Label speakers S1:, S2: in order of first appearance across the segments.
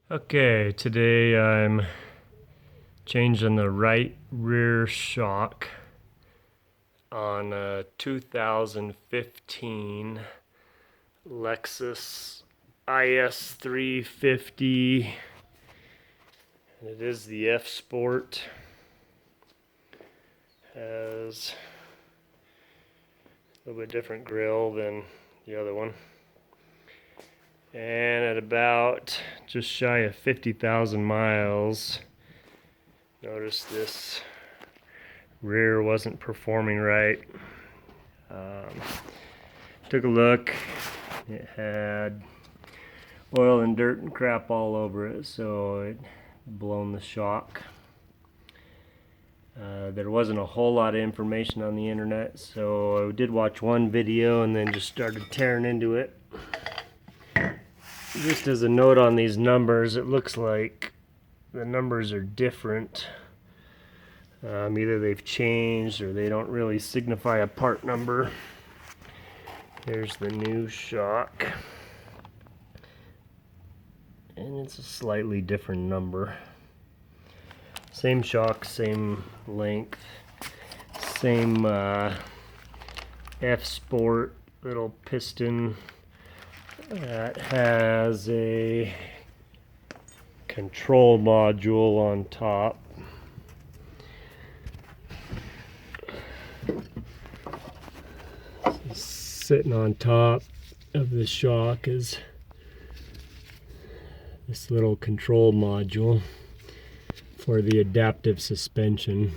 S1: Okay, today I'm changing the right rear shock on a 2015 Lexus IS350. It is the F Sport. Has a little bit different grille than the other one. And at about just shy of 50,000 miles, noticed this rear wasn't performing right. Took a look. It had oil and dirt and crap all over it, so it blown the shock. There wasn't a whole lot of information on the internet, so I did watch one video and then just started tearing into it. Just as a note on these numbers, it looks like the numbers are different. Either they've changed or they don't really signify a part number. Here's the new shock. And it's a slightly different number. Same shock, same length, same F Sport little piston that has a control module on top. Sitting on top of the shock is this little control module for the adaptive suspension.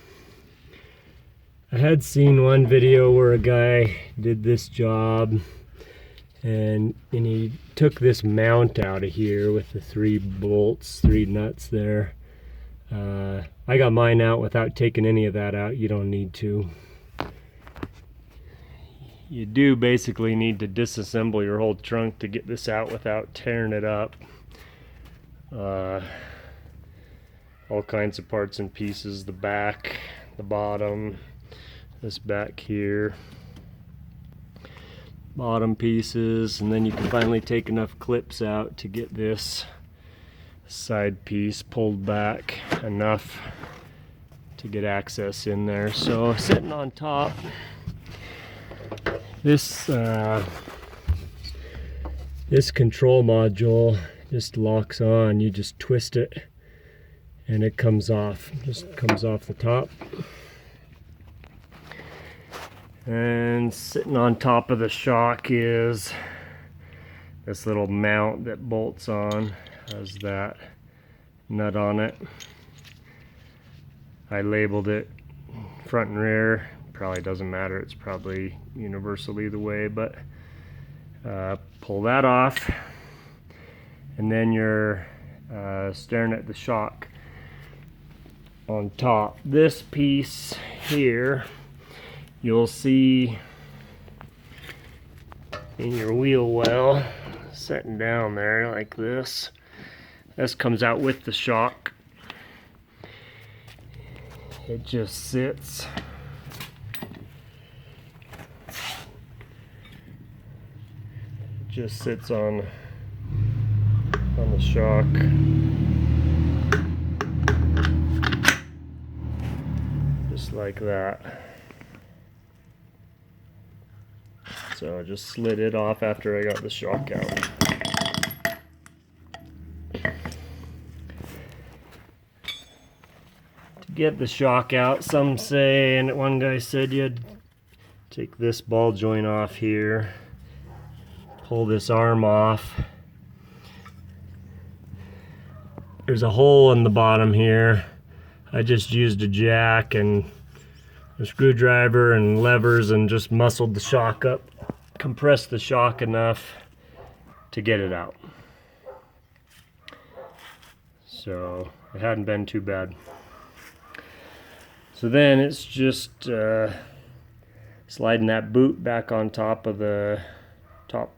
S1: I had seen one video where a guy did this job and he took this mount out of here with the 3 bolts, 3 nuts there. I got mine out without taking any of that out. You don't need to. You do basically need to disassemble your whole trunk to get this out without tearing it up. All kinds of parts and pieces, the back, the bottom, this back here, bottom pieces, and then you can finally take enough clips out to get this side piece pulled back enough to get access in there. So sitting on top, this control module just locks on. You just twist it and it comes off, just comes off the top. And sitting on top of the shock is this little mount that bolts on, has that nut on it. I labeled it front and rear. Probably doesn't matter, it's probably universal either way, but pull that off and then you're staring at the shock on top. This piece here you'll see in your wheel well sitting down there like this. This comes out with the shock. It just sits. Just sits on the shock. Just like that. So I just slid it off after I got the shock out. To get the shock out, some say, and one guy said you'd take this ball joint off here, pull this arm off. There's a hole in the bottom here. I just used a jack and a screwdriver and levers and just muscled the shock up, compressed the shock enough to get it out. So it hadn't been too bad. So then it's just sliding that boot back on top of the top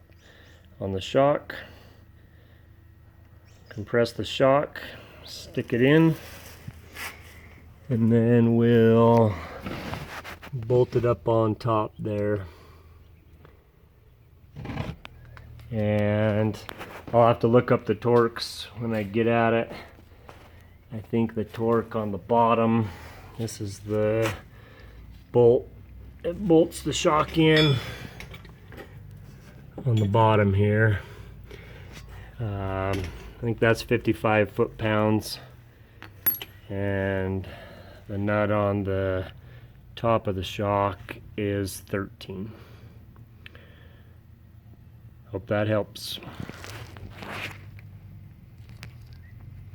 S1: on the shock. Compress the shock, stick it in, and then we'll bolt it up on top there. And I'll have to look up the torques when I get at it. I think the torque on the bottom, this is the bolt, it bolts the shock in on the bottom here. I think that's 55 foot-pounds, and the nut on the top of the shock is 13. Hope that helps.